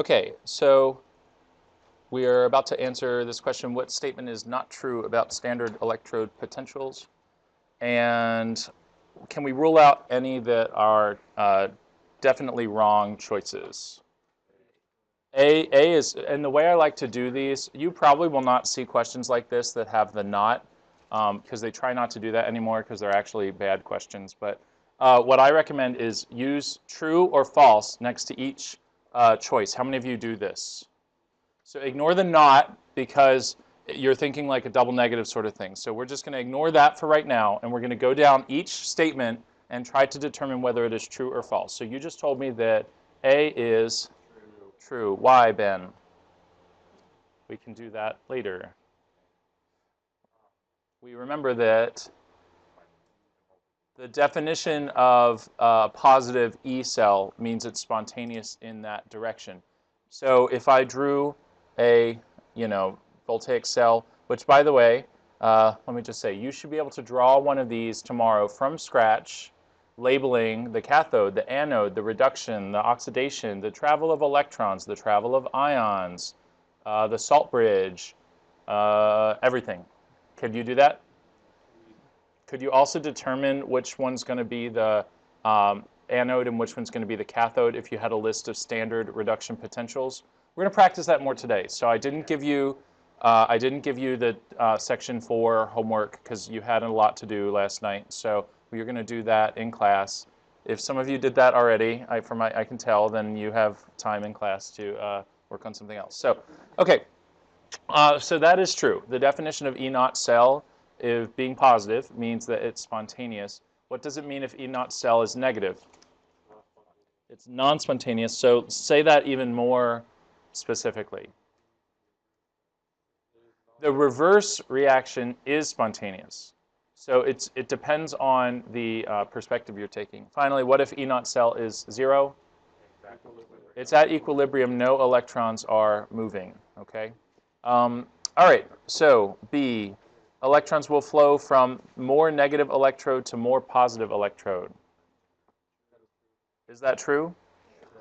Okay, so we are about to answer this question: what statement is not true about standard electrode potentials? And can we rule out any that are definitely wrong choices? A is, and the way I like to do these, you probably will not see questions like this that have the not, because they try not to do that anymore because they're actually bad questions. But what I recommend is use true or false next to each choice. How many of you do this? So ignore the not because you're thinking like a double negative sort of thing. So we're just going to ignore that for right now, and we're going to go down each statement and try to determine whether it is true or false. So you just told me that A is true. Why, Ben? We can do that later. We remember that the definition of a positive E cell means it's spontaneous in that direction. So if I drew a, voltaic cell, which by the way, let me just say, you should be able to draw one of these tomorrow from scratch, labeling the cathode, the anode, the reduction, the oxidation, the travel of electrons, the travel of ions, the salt bridge, everything. Could you do that? Could you also determine which one's going to be the anode and which one's going to be the cathode if you had a list of standard reduction potentials? We're going to practice that more today. So I didn't give you the section 4 homework because you had a lot to do last night. So we're going to do that in class. If some of you did that already, I can tell, then you have time in class to work on something else. So, okay. So that is true. The definition of E naught cell, if being positive, means that it's spontaneous. What does it mean if E naught cell is negative? It's non-spontaneous. So say that even more specifically. The reverse reaction is spontaneous. So it depends on the perspective you're taking. Finally, what if E naught cell is 0? It's at equilibrium. No electrons are moving. Okay. All right. So B, electrons will flow from more negative electrode to more positive electrode. Is that true?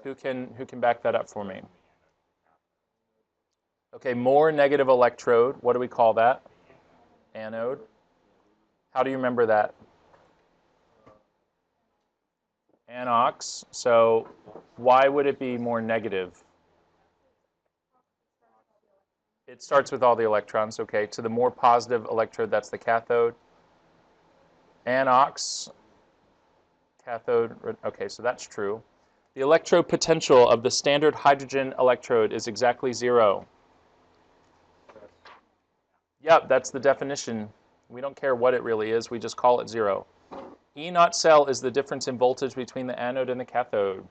Who can back that up for me? Okay, more negative electrode. What do we call that? Anode. How do you remember that? Anox. So why would it be more negative? It starts with all the electrons. Okay, to the more positive electrode, that's the cathode. Anox. Cathode. Okay, so that's true. The electrode potential of the standard hydrogen electrode is exactly 0. Yep, that's the definition. We don't care what it really is. We just call it 0. E naught cell is the difference in voltage between the anode and the cathode.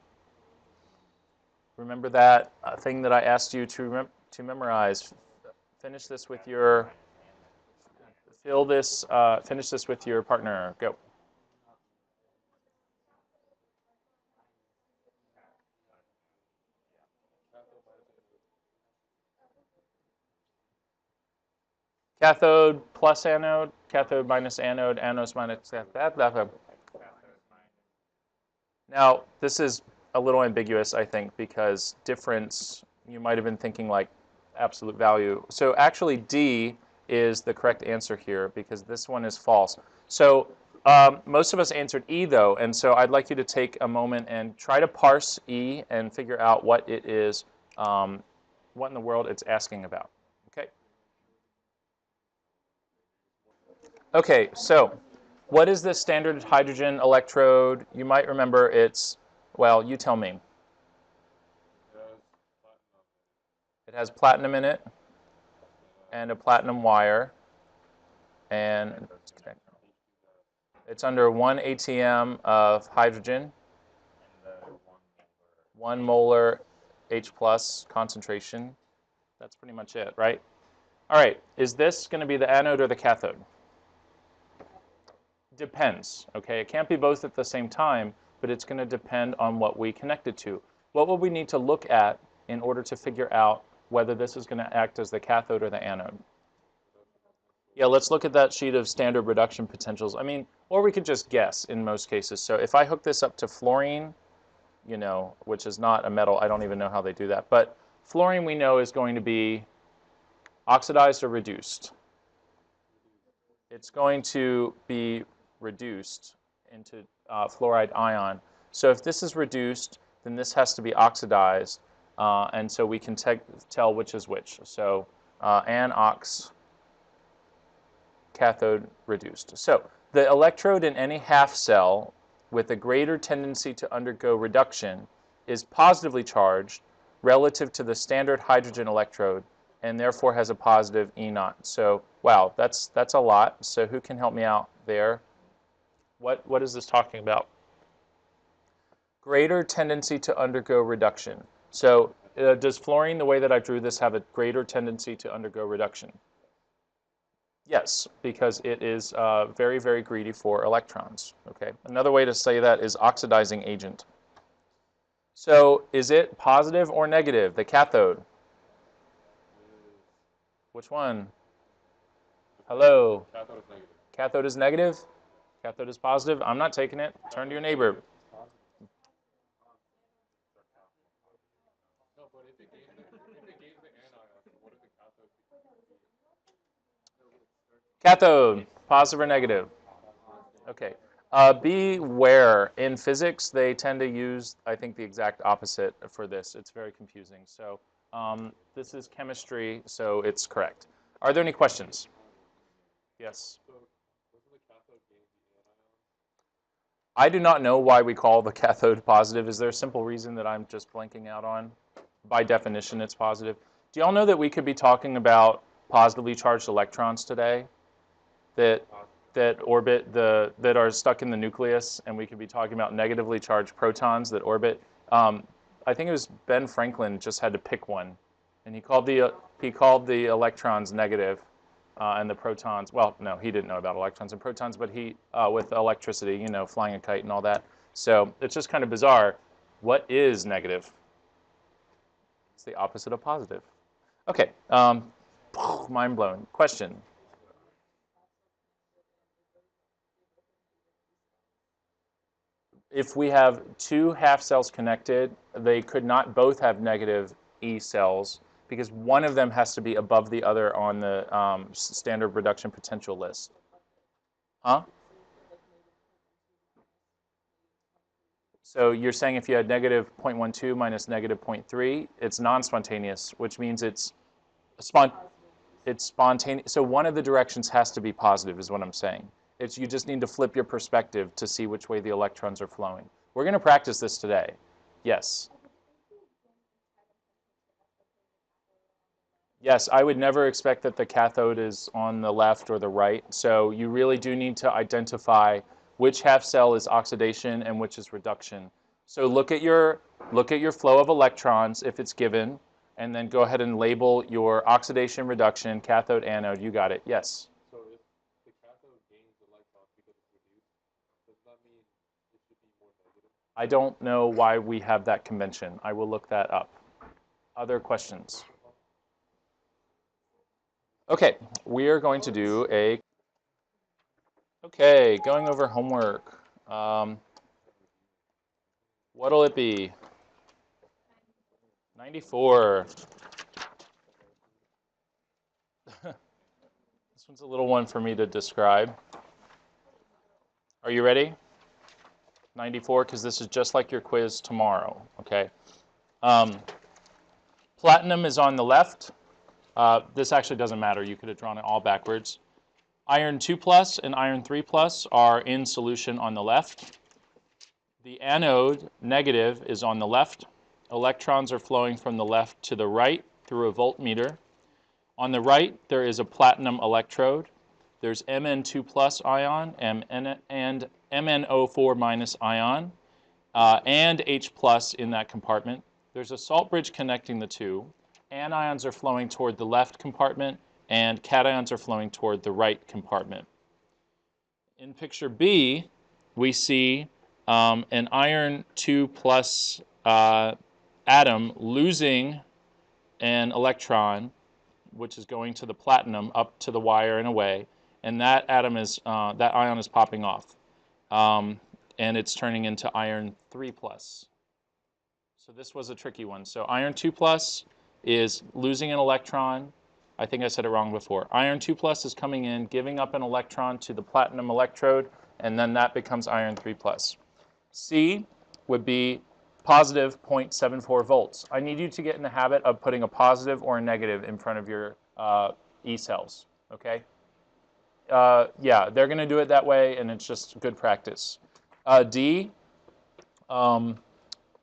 Remember that thing that I asked you to memorize. Finish this with your finish this with your partner. Go. Cathode plus anode, cathode minus anode, anodes minus cathode. Now, this is a little ambiguous, I think, because difference, you might have been thinking like absolute value. So actually D is the correct answer here because this one is false. So most of us answered E though, and so I'd like you to take a moment and try to parse E and figure out what it is, what in the world it's asking about. Okay? Okay, so what is the standard hydrogen electrode? You might remember it's, well, you tell me. It has platinum in it and a platinum wire, and it's under 1 atm of hydrogen, 1 molar H plus concentration. That's pretty much it, right? All right, is this going to be the anode or the cathode? Depends, okay? It can't be both at the same time, but it's going to depend on what we connect it to. What will we need to look at in order to figure out whether this is going to act as the cathode or the anode? Yeah, let's look at that sheet of standard reduction potentials. I mean, or we could just guess in most cases. So if I hook this up to fluorine, you know, which is not a metal. I don't even know how they do that. But fluorine we know is going to be oxidized or reduced. It's going to be reduced into fluoride ion. So if this is reduced, then this has to be oxidized, and so we can tell which is which. So anox, cathode reduced. So the electrode in any half cell with a greater tendency to undergo reduction is positively charged relative to the standard hydrogen electrode, and therefore has a positive E naught. So wow, that's a lot. So who can help me out there? What is this talking about? Greater tendency to undergo reduction. So does fluorine, the way that I drew this, have a greater tendency to undergo reduction? Yes, because it is very, very greedy for electrons. Okay. Another way to say that is oxidizing agent. So is it positive or negative, the cathode? Which one? Hello? Cathode is negative. Cathode is negative? Cathode is positive? I'm not taking it. Turn to your neighbor. No, but if it gains the anion, what if the cathode? Cathode, positive or negative? Okay. Beware. In physics, they tend to use, I think, the exact opposite for this. It's very confusing. So this is chemistry, so it's correct. Are there any questions? Yes. So doesn't the cathode gain the anion? I do not know why we call the cathode positive. Is there a simple reason that I'm just blanking out on? By definition, it's positive. Do y'all know that we could be talking about positively charged electrons today that orbit that are stuck in the nucleus, and we could be talking about negatively charged protons that orbit? I think it was Ben Franklin just had to pick one, and he called the electrons negative, and the protons. Well, no, he didn't know about electrons and protons, but he with electricity, you know, flying a kite and all that. So it's just kind of bizarre. What is negative? It's the opposite of positive. Okay, mind blown. Question. If we have two half cells connected, they could not both have negative E cells because one of them has to be above the other on the standard reduction potential list. Huh? So you're saying if you had negative 0.12 minus negative 0.3, it's non-spontaneous, which means it's spontaneous. So one of the directions has to be positive is what I'm saying. It's you just need to flip your perspective to see which way the electrons are flowing. We're going to practice this today. Yes. Yes, I would never expect that the cathode is on the left or the right. So you really do need to identify which half cell is oxidation and which is reduction. So look at your flow of electrons if it's given, and then go ahead and label your oxidation, reduction, cathode, anode. You got it. Yes. So if the cathode gains electrons because it's reduced, does that mean it should be more negative? I don't know why we have that convention. I will look that up. Other questions? Okay, we are going to do a. Okay, going over homework. What'll it be? 94. This one's a little one for me to describe. Are you ready? 94, because this is just like your quiz tomorrow, okay? Platinum is on the left. This actually doesn't matter. You could have drawn it all backwards. Iron 2 plus and iron 3 plus are in solution on the left. The anode, negative, is on the left. Electrons are flowing from the left to the right through a voltmeter. On the right, there is a platinum electrode. There's Mn2 plus ion and MnO4 minus ion and H plus in that compartment. There's a salt bridge connecting the two. Anions are flowing toward the left compartment and cations are flowing toward the right compartment. In picture B, we see an iron 2 plus atom losing an electron, which is going to the platinum up to the wire and away, and that atom is that ion is popping off, and it's turning into iron 3 plus. So this was a tricky one. So iron 2 plus is losing an electron. I think I said it wrong before. Iron 2 plus is coming in, giving up an electron to the platinum electrode, and then that becomes iron 3 plus. C would be positive 0.74 volts. I need you to get in the habit of putting a positive or a negative in front of your E cells, okay? Yeah, they're going to do it that way, and it's just good practice. D,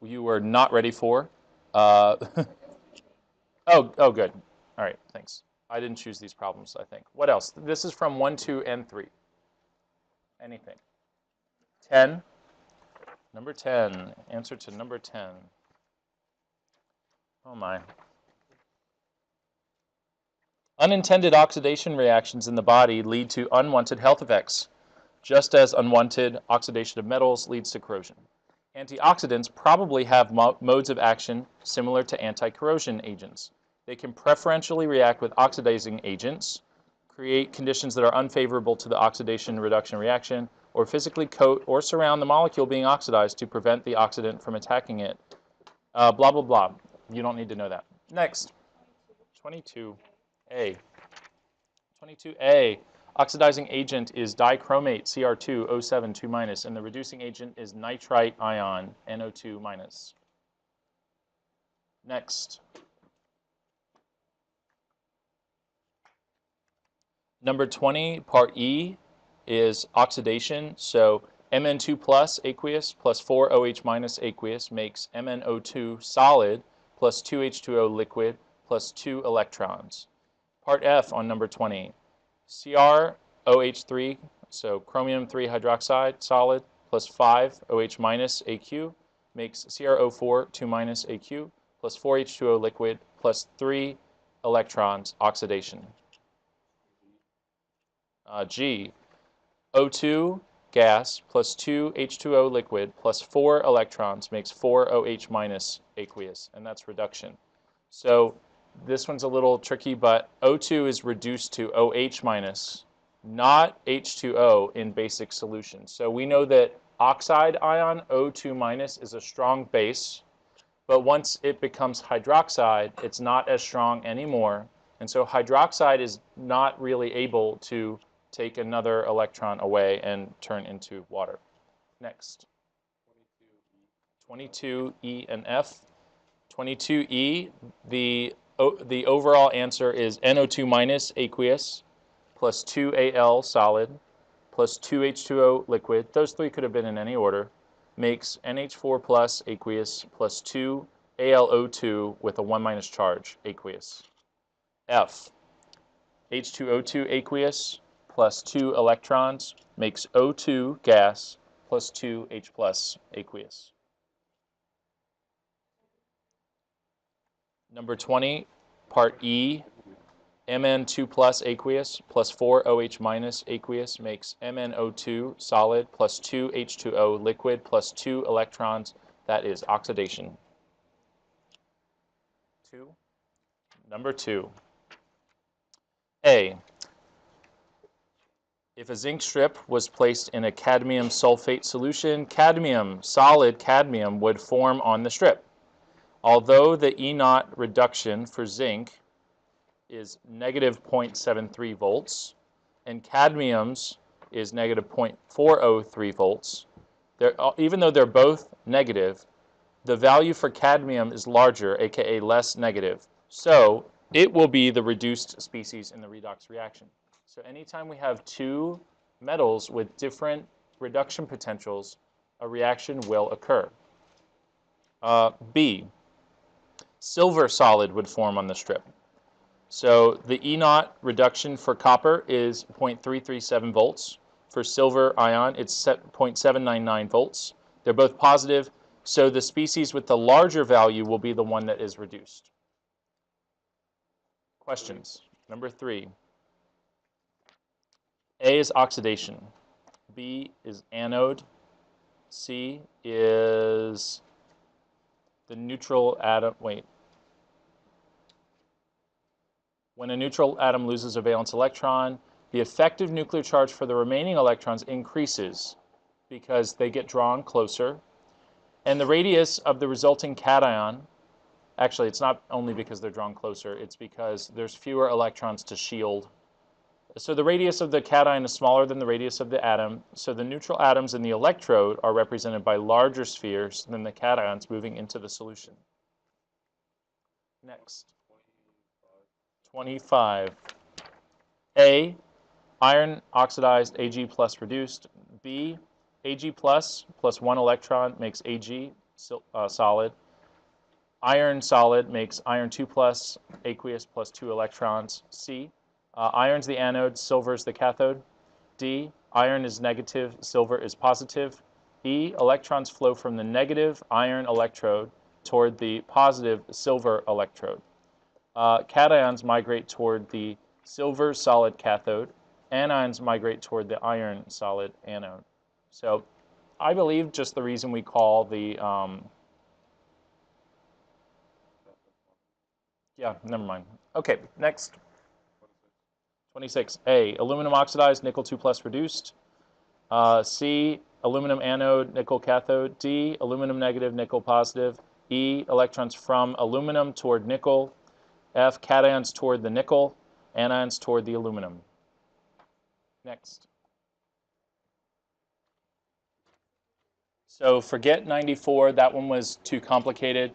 you were not ready for. Uh, oh, good. All right, thanks. I didn't choose these problems, I think. What else? This is from 1, 2, and 3. Anything. 10. Number 10. Answer to number 10. Oh, my. Unintended oxidation reactions in the body lead to unwanted health effects, just as unwanted oxidation of metals leads to corrosion. Antioxidants probably have modes of action similar to anti-corrosion agents. They can preferentially react with oxidizing agents, create conditions that are unfavorable to the oxidation reduction reaction, or physically coat or surround the molecule being oxidized to prevent the oxidant from attacking it. Blah, blah, blah. You don't need to know that. Next, 22A. 22A. Oxidizing agent is dichromate Cr2O7 2-, and the reducing agent is nitrite ion NO2-. Next. Number 20, part E, is oxidation. So Mn2 plus aqueous plus 4OH- aqueous makes MnO2 solid plus 2H2O liquid plus 2 electrons. Part F on number 20, CrOH3, so chromium 3 hydroxide solid plus 5OH- AQ makes CrO4 2- AQ plus 4H2O liquid plus 3 electrons oxidation. G, O2 gas plus 2 H2O liquid plus 4 electrons makes 4 OH- aqueous, and that's reduction. So this one's a little tricky, but O2 is reduced to OH-, not H2O in basic solution. So we know that oxide ion, O2- is a strong base, but once it becomes hydroxide, it's not as strong anymore. And so hydroxide is not really able to take another electron away and turn into water. Next. 22E and F. 22E, the overall answer is NO2- aqueous plus 2Al solid plus 2H2O liquid. Those three could have been in any order. Makes NH4 plus aqueous plus 2 AlO2 with a 1- charge aqueous. F, H2O2 aqueous plus 2 electrons makes O2 gas plus 2 H plus aqueous. Number 20, part E, Mn2 plus aqueous plus 4 OH- aqueous makes MnO2 solid plus 2 H2O liquid plus 2 electrons. That is oxidation. Number 2. A. If a zinc strip was placed in a cadmium sulfate solution, solid cadmium would form on the strip. Although the E0 reduction for zinc is negative 0.73 volts, and cadmium's is negative 0.403 volts, even though they're both negative, the value for cadmium is larger, aka less negative. So it will be the reduced species in the redox reaction. So anytime we have two metals with different reduction potentials, a reaction will occur. B, silver solid would form on the strip. So the E0 reduction for copper is 0.337 volts. For silver ion, it's 0.799 volts. They're both positive, so the species with the larger value will be the one that is reduced. Questions? Number 3. A is oxidation. B is anode. C is the neutral atom. Wait. When a neutral atom loses a valence electron, the effective nuclear charge for the remaining electrons increases because they get drawn closer. And the radius of the resulting cation, actually it's not only because they're drawn closer, it's because there's fewer electrons to shield. So the radius of the cation is smaller than the radius of the atom, so the neutral atoms in the electrode are represented by larger spheres than the cations moving into the solution. Next. 25. A, iron oxidized Ag plus reduced. B, Ag plus 1 electron makes Ag solid. Iron solid makes iron 2 plus, aqueous plus 2 electrons. C, iron's the anode, silver's the cathode. D, iron is negative, silver is positive. E, electrons flow from the negative iron electrode toward the positive silver electrode. Cations migrate toward the silver solid cathode. Anions migrate toward the iron solid anode. So I believe just the reason we call the, yeah, never mind. Okay, next. 26. A, aluminum oxidized, nickel 2 plus reduced. C, aluminum anode, nickel cathode. D, aluminum negative, nickel positive. E, electrons from aluminum toward nickel. F, cations toward the nickel, anions toward the aluminum. Next. So forget 94, that one was too complicated.